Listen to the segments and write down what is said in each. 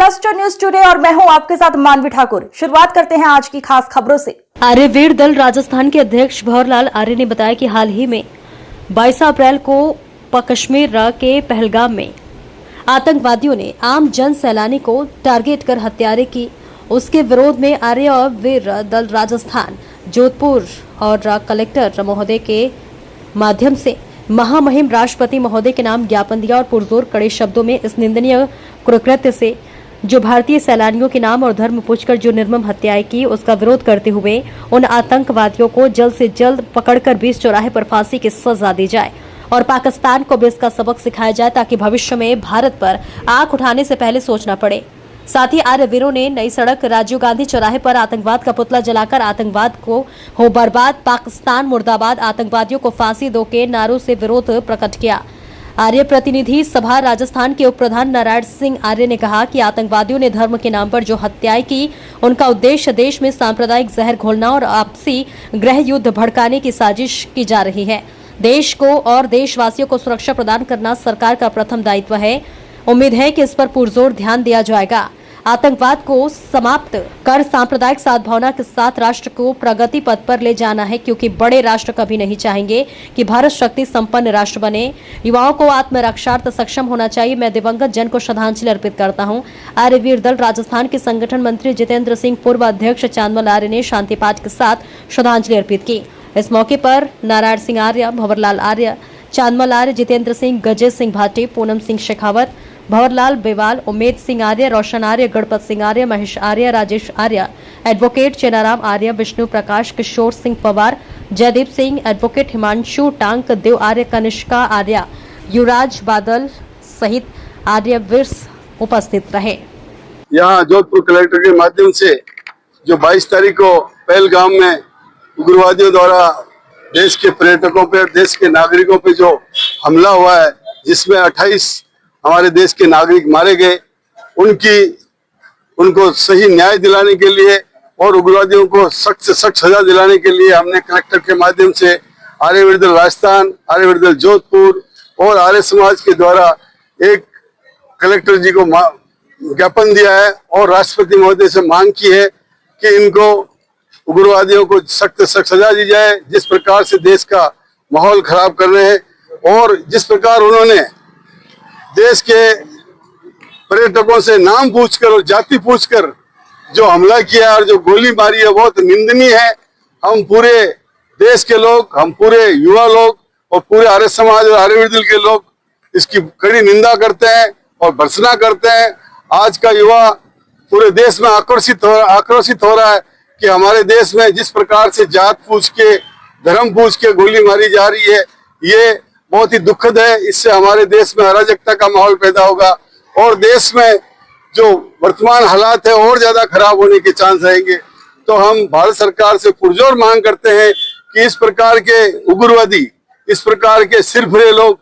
Cluster news today और मैं हूं आपके साथ मानवी ठाकुर। शुरुआत करते हैं आज की खास खबरों से। आर्यवीर दल राजस्थान के अध्यक्ष भंवरलाल आर्य ने बताया कि हाल ही में 22 अप्रैल को कश्मीर के पहलगाम में आतंकवादियों ने आम जन सैलानी को टारगेट कर हत्यारे की। उसके विरोध में आर्यवीर दल राजस्थान जोधपुर और कलेक्टर महोदय के माध्यम से महामहिम राष्ट्रपति महोदय के नाम ज्ञापन दिया और पुरजोर कड़े शब्दों में इस निंदनीय कुकृत्य से जो भारतीय सैलानियों के नाम और धर्म पूछकर जो निर्मम हत्याएं की उसका विरोध करते हुए उन आतंकवादियों को जल्द से जल्द पकड़कर 20 चौराहे पर फांसी की सजा दी जाए और पाकिस्तान को भी इसका सबक सिखाया जाए ताकि भविष्य में भारत पर आंख उठाने से पहले सोचना पड़े। साथ ही आर्यवीरों ने नई सड़क राजीव गांधी चौराहे पर आतंकवाद का पुतला जलाकर आतंकवाद को हो बर्बाद, पाकिस्तान मुर्दाबाद, आतंकवादियों को फांसी दो के नारों से विरोध प्रकट किया। आर्य प्रतिनिधि सभा राजस्थान के उप प्रधान नारायण सिंह आर्य ने कहा कि आतंकवादियों ने धर्म के नाम पर जो हत्याएं की उनका उद्देश्य देश में सांप्रदायिक जहर घोलना और आपसी गृह युद्ध भड़काने की साजिश की जा रही है। देश को और देशवासियों को सुरक्षा प्रदान करना सरकार का प्रथम दायित्व है। उम्मीद है कि इस पर पुरजोर ध्यान दिया जाएगा। आतंकवाद को समाप्त कर सांप्रदायिक सद्भावना के साथ राष्ट्र को प्रगति पथ पर ले जाना है, क्योंकि बड़े राष्ट्र कभी नहीं चाहेंगे कि भारत शक्ति संपन्न राष्ट्र बने। युवाओं को आत्मरक्षार्थ सक्षम होना चाहिए। मैं दिवंगत जन को श्रद्धांजलि अर्पित करता हूं। आर्यवीर दल राजस्थान के संगठन मंत्री जितेंद्र सिंह, पूर्व अध्यक्ष चांदमल आर्य ने शांति पाठ के साथ श्रद्धांजलि अर्पित की। इस मौके पर नारायण सिंह आर्य, भंवरलाल आर्य, चांदमल आर्य, जितेंद्र सिंह, गजेश सिंह भाटी, पूनम सिंह शेखावत, भंवरलाल बेवाल, उमेद सिंह आर्य, रोशन आर्य, गणपत सिंह आर्य, महेश आर्य, राजेश आर्य, एडवोकेट चेनाराम आर्य, विष्णु प्रकाश, किशोर सिंह पवार, जयदीप सिंह, एडवोकेट हिमांशु टांक, देव आर्य, कनिष्का आर्य, युवराज बादल सहित आर्यवीर उपस्थित रहे। यहाँ जोधपुर कलेक्टर के माध्यम से जो 22 तारीख को पहलगाम में उग्रवादियों द्वारा देश के पर्यटकों पे, देश के नागरिकों पे जो हमला हुआ है, जिसमें 28 हमारे देश के नागरिक मारे गए, उनको सही न्याय दिलाने के लिए और उग्रवादियों को सख्त से सख्त सजा दिलाने के लिए हमने कलेक्टर के माध्यम से आर्यवीर दल राजस्थान, आर्यवीर दल जोधपुर और आर्य समाज के द्वारा एक कलेक्टर जी को ज्ञापन दिया है और राष्ट्रपति महोदय से मांग की है कि इनको उग्रवादियों को सख्त से सख्त सजा दी जाए। जिस प्रकार से देश का माहौल खराब कर रहे हैं और जिस प्रकार उन्होंने देश के पर्यटकों से नाम पूछकर और जाति पूछकर जो हमला किया और जो गोली मारी है, बहुत निंदनीय है। हम पूरे देश के लोग, हम पूरे युवा लोग और पूरे आर्य समाज और आर्यवीर दल के लोग इसकी कड़ी निंदा करते हैं और भर्त्सना करते हैं। आज का युवा पूरे देश में आक्रोशित हो रहा है कि हमारे देश में जिस प्रकार से जात पूछ के, धर्म पूछ के गोली मारी जा रही है, ये बहुत ही दुखद है। इससे हमारे देश में अराजकता का माहौल पैदा होगा और देश में जो वर्तमान हालात है और ज्यादा खराब होने के चांस रहेंगे। तो हम भारत सरकार से पुरजोर मांग करते हैं कि इस प्रकार के उग्रवादी, इस प्रकार के सिरफिरे लोग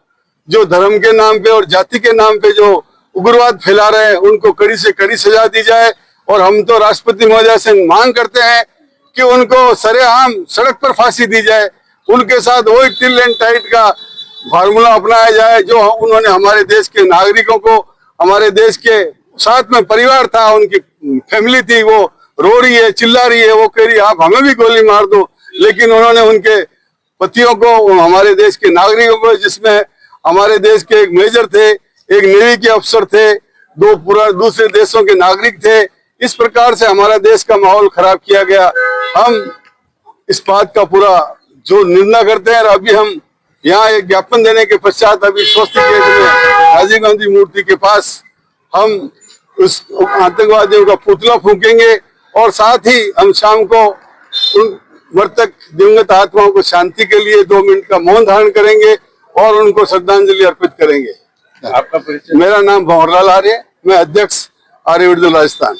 जो धर्म के नाम पे और जाति के नाम पे जो उग्रवाद फैला रहे हैं, उनको कड़ी से कड़ी सजा दी जाए। और हम तो राष्ट्रपति महोदय से मांग करते हैं कि उनको सरेआम सड़क पर फांसी दी जाए। उनके साथ वही टिल एंड टाइट का फार्मूला अपनाया जाए जो उन्होंने हमारे देश के नागरिकों को, हमारे देश के साथ में परिवार था, उनकी फैमिली थी, वो रो रही है, चिल्ला रही है, वो कह रही है आप हमें भी गोली मार दो, लेकिन उन्होंने उनके पतियों को, हमारे देश के नागरिकों को, जिसमें हमारे देश के एक मेजर थे, एक नेवी के अफसर थे, 2 दूसरे देशों के नागरिक थे, इस प्रकार से हमारा देश का माहौल खराब किया गया। हम इस बात का पूरा जो निंदा करते हैं। अभी हम यहाँ एक ज्ञापन देने के पश्चात अभी स्वस्ति गेट में राजीव गांधी मूर्ति के पास हम उस आतंकवादियों का पुतला फूकेंगे और साथ ही हम शाम को उन मृतक दिवंगत आत्माओं को शांति के लिए 2 मिनट का मौन धारण करेंगे और उनको श्रद्धांजलि अर्पित करेंगे। आपका परिचय? मेरा नाम भंवरलाल आर्य, मैं अध्यक्ष आर्यवीर दल राजस्थान।